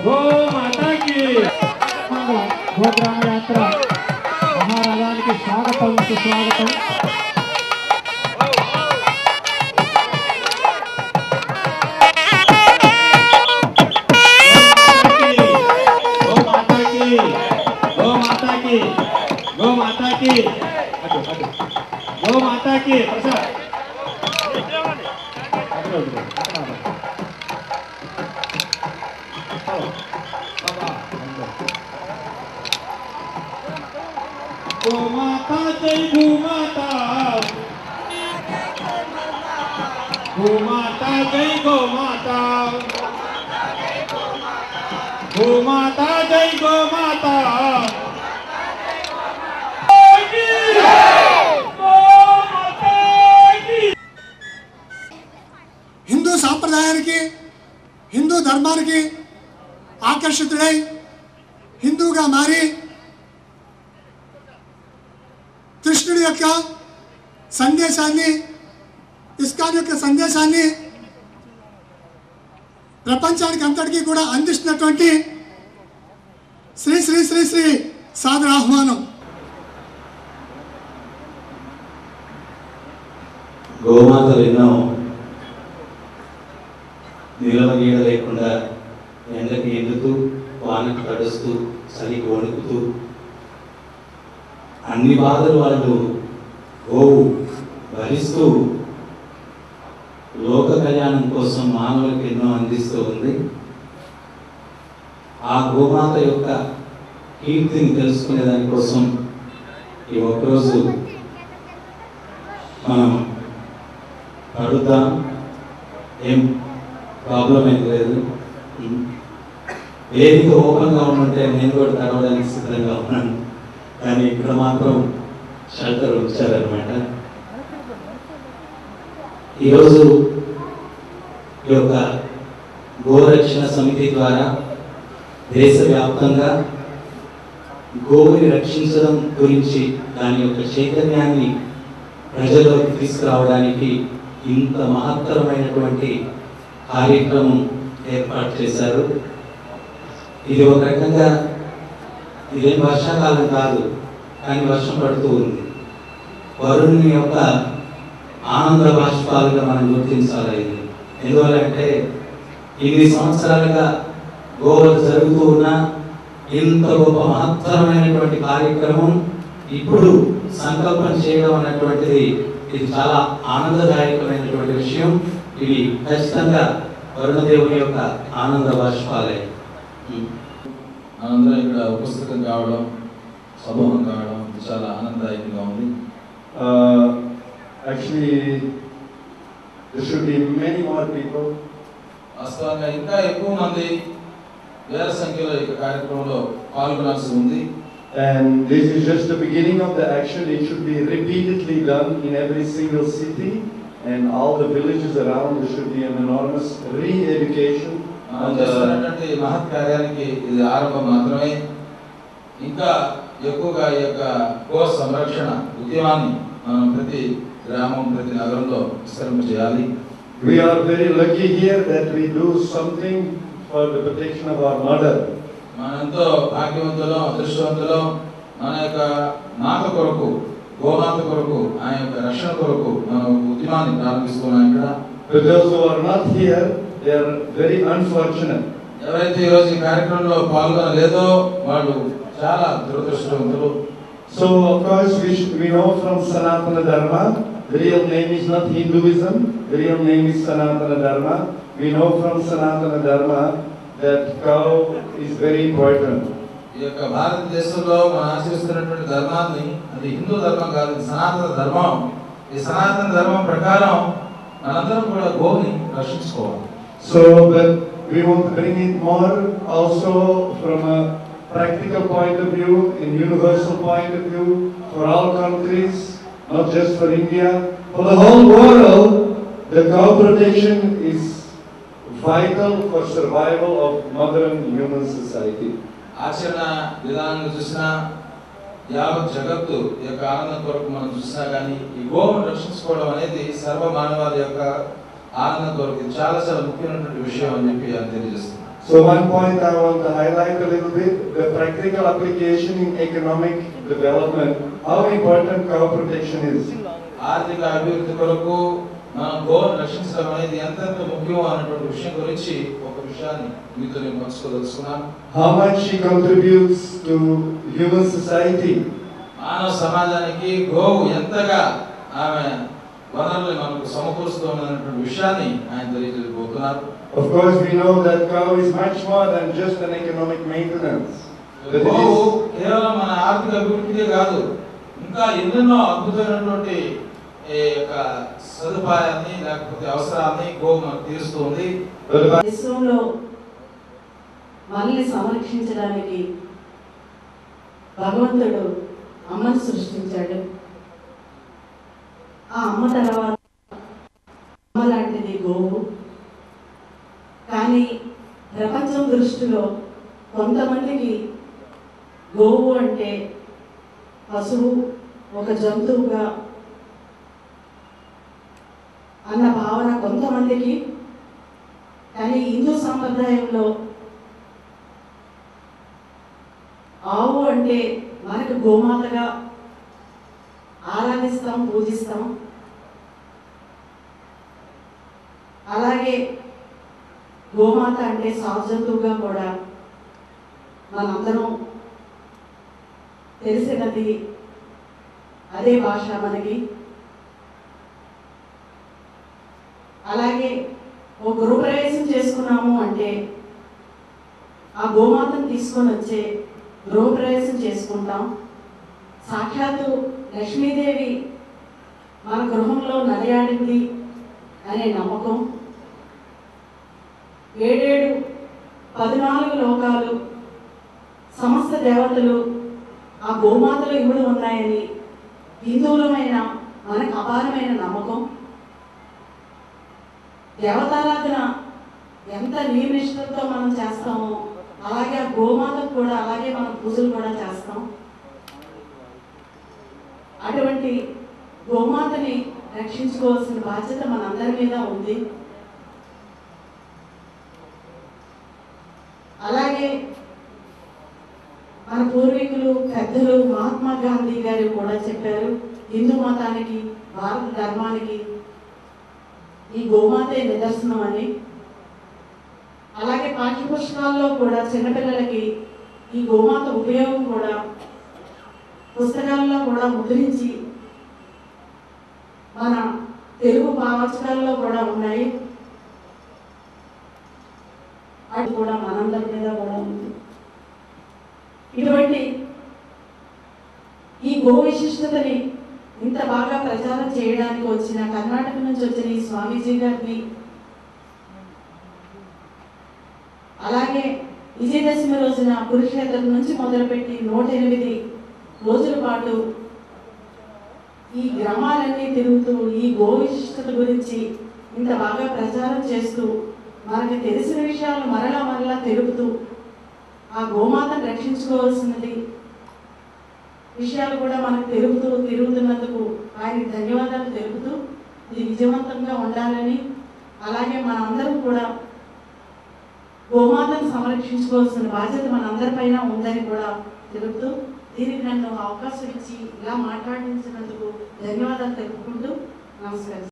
गो माता की गोग्राम यात्रा महाराजाనికి స్వాగతం సుస్వాగతం गो माता की प्रसाद गो माता जय भूमाता भूमाता जय गो माता भूमाता जय गो माता హిందూ సాంప్రదాయానికి హిందూ ధర్మానికి ఆకర్షితుడై హిందూగా మారి కృష్ణుడి యొక్క సందేశాన్ని ఇస్కాన్ యొక్క సందేశాన్ని ప్రపంచానికి అంతటికీ కూడా అందిస్తున్నటువంటి శ్రీ శ్రీ శ్రీ శ్రీ సాదర ఆహ్వానం. గోమాతలు ఎన్నో నిలవనీడ లేకుండా ఎండకి ఎండుతూ వానకు తడుస్తూ చలికి వణుకుతూ అన్ని బాధలు వాళ్ళు గోవు భరిస్తూ లోక కళ్యాణం కోసం మానవులకు ఎన్నో అందిస్తూ ఉంది. ఆ గోమాత యొక్క కీర్తిని తెలుసుకునే దానికోసం ఈ ఒక్కరోజు మనం అడుగుతాం. ఏం ప్రాబ్లం ఏం లేదు. వేదిక ఓపెన్గా ఉంటే నేను కూడా తడవడానికి సిద్ధంగా ఉన్నాను, కానీ ఇక్కడ మాత్రం షెల్టర్ ఉంచారనమాట. ఈరోజు ఈ యొక్క గోరక్షణ సమితి ద్వారా దేశవ్యాప్తంగా గోవుని రక్షించడం గురించి దాని యొక్క చైతన్యాన్ని ప్రజల్లోకి తీసుకురావడానికి ఇంత మహత్తరమైనటువంటి కార్యక్రమం ఏర్పాటు చేశారు. ఇది ఒక రకంగా ఇదేం వర్షాకాలం కాదు, కానీ వర్షం పడుతూ ఉంది. వరుణుని యొక్క ఆనంద బాష్పాలుగా మనం గుర్తించాలి. ఇది ఎందువల్లంటే ఇన్ని సంవత్సరాలుగా గోవులు జరుగుతూ ఉన్న ఇంత గొప్ప మహత్తరమైనటువంటి కార్యక్రమం ఇప్పుడు సంకల్పం చేయడం అన్నటువంటిది ఇది చాలా ఆనందదాయకమైనటువంటి విషయం. ఇవి ఖచ్చితంగా వరుణదేవుని యొక్క ఆనంద బాష్పాలే. మనందరం ఇక్కడ ఉపస్థితం కావడం, సమూహం కావడం చాలా ఆనందదాయకంగా ఉంది. Actually, there should be many more people. వాస్తవంగా ఇంకా ఎక్కువ మంది వేల సంఖ్యలో ఈ కార్యక్రమంలో పాల్గొనాల్సి ఉంది. And this is just the beginning of the action. It should be repeatedly done in every single city and all the villages around. There should be an enormous re-education. చేస్తున్నటువంటి మహత్ కార్యానికి ఇది ఆరంభం మాత్రమే. ఇంకా ఎక్కువగా ఈ యొక్క గో సంరక్షణ ఉద్యమాన్ని మనం ప్రతి గ్రామం ప్రతి నగరంలో విస్తరింప చేయాలి. We are very lucky here that we do something for the protection of our mother. మనం ఎంతో భాగ్యవంతులం, అదృష్టవంతులం. మన యొక్క మాత కొరకు, గోమాత కొరకు, ఆ యొక్క రక్షణ కొరకు మనం ఉద్యమాన్ని ప్రారంభిస్తున్నాం ఇక్కడ. For those who are not here, they are very unfortunate. ఎవరైతే ఈరోజు ఈ కార్యక్రమంలో పాల్గొనలేదో వాళ్ళు చాలా దురదృష్టవంతులు. So of course we know from Sanatana Dharma, the real name is not Hinduism, the real name is Sanatana Dharma. We know from Sanatana Dharma that cow is very important. ఈ యొక్క భారతదేశంలో మనం ఆచరిస్తున్నటువంటి ధర్మాన్ని అది హిందూ ధర్మం కాదు, సనాతన ధర్మం. ఈ సనాతన ధర్మం ప్రకారం మనందరం కూడా గోవుని రక్షించుకోవాలి. So but we want to bring it more also from a practical point of view, in universal point of view, for all countries, not just for India, for the whole world. The cow protection is vital for survival of modern human society. ఆచరణ విధానాన్ని చూసినా యావత్ జగత్తు యొక్క ఆనందం కొరకు మనం చూసినా కానీ ఈ గోవును రక్షించుకోవడం అనేది సర్వ మానవాళి యొక్క ఆనందం కొరకు చాలా చాలా ముఖ్యమైనటువంటి విషయం అని చెప్పి తెలియజేస్తున్నాను. So one point I want to highlight a little bit, the practical application in economic development, how important cow protection is. ఆర్థిక అభివృద్ధి కొరకు మనం గోవును రక్షించడం అనేది ఎంతెంత ముఖ్యం అనేటువంటి విషయం గురించి ఒక విషయాన్ని మీతో నేను పంచుకోదలుచుకున్నాను. How much she contributes to human society. మానవ సమాజానికి గోవు ఎంతగా ఆమె వనరులు మనకు సమకూరుస్తున్నటువంటి విషయాన్ని ఆయన తెలియజేయబోతున్నారు. Of course, we know that cow is much more than just an economic maintenance. గోవు కేవలం మన ఆర్థిక అభివృద్ధికే కాదు, ఇంకా ఎన్నెన్నో అద్భుతమైనటువంటి సదుపాయాన్ని లేకపోతే అవసరాన్ని గోవు మనకు తీరుస్తుంది. విశ్వంలో మనల్ని సంరక్షించడానికి భగవంతుడు అమ్మను సృష్టించాడు. ఆ అమ్మ తర్వాత అమ్మ లాంటిది గోవు. కానీ ప్రపంచం దృష్టిలో కొంతమందికి గోవు అంటే పశువు, ఒక జంతువుగా అన్న భావన కొంతమందికి. కానీ హిందూ సంప్రదాయంలో ఆవు అంటే మనకు గోమాతగా ఆరాధిస్తాం, పూజిస్తాం. అలాగే గోమాత అంటే సాధువుగా కూడా మనందరం తెలిసినది అదే భాష మనకి. అలాగే ఓ గృహప్రవేశం చేసుకున్నాము అంటే ఆ గోమాతను తీసుకొని వచ్చే గృహప్రవేశం చేసుకుంటాం. సాక్షాత్తు లక్ష్మీదేవి మన గృహంలో నడయాడింది అనే నమ్మకం. 14 లోకాలు సమస్త దేవతలు ఆ గోమాతలు ఇమిడి ఉన్నాయని హిందువులమైన మనకు అపారమైన నమ్మకం. దేవతారాధన ఎంత నియమనిష్టలతో మనం చేస్తామో అలాగే ఆ గోమాతకు కూడా అలాగే మనం పూజలు కూడా చేస్తాం. అటువంటి గోమాతని రక్షించుకోవాల్సిన బాధ్యత మనందరి మీద ఉంది. అలాగే మన పూర్వీకులు పెద్దలు మహాత్మా గాంధీ గారు కూడా చెప్పారు, హిందూ మతానికి భారత ధర్మానికి ఈ గోమాతే నిదర్శనం అని. అలాగే పాఠ్యపుస్తకాల్లో కూడా చిన్నపిల్లలకి ఈ గోమాత ఉపయోగం కూడా పుస్తకాల్లో కూడా ముద్రించి మన తెలుగు భావచకాల్లో కూడా ఉన్నాయి. అది కూడా మనందరి మీద కూడా ఉంది. ఇటువంటి ఈ గో విశిష్టతని ఇంత బాగా ప్రచారం చేయడానికి వచ్చిన కర్ణాటక నుంచి వచ్చిన ఈ స్వామీజీ గారిని, అలాగే విజయదశమి రోజున కురుక్షేత్రం నుంచి మొదలుపెట్టి 108 రోజుల పాటు ఈ గ్రామాలన్నీ తిరుగుతూ ఈ గో విశిష్టత గురించి ఇంత బాగా ప్రచారం చేస్తూ మనకి తెలిసిన విషయాలు మరలా తెలుపుతూ ఆ గోమాతను రక్షించుకోవాల్సినది విషయాలు కూడా మనకు తెలుపుతూ తిరుగుతున్నందుకు ఆయనకి ధన్యవాదాలు తెలుపుతూ ఇది విజయవంతంగా ఉండాలని, అలాగే మనందరం కూడా గోమాతను సంరక్షించుకోవాల్సిన బాధ్యత మనందరిపైన ఉందని కూడా తెలుపుతూ దీనికి నన్ను అవకాశం ఇచ్చి ఇలా మాట్లాడించినందుకు ధన్యవాదాలు తెలుపుకుంటూ నమస్కారం.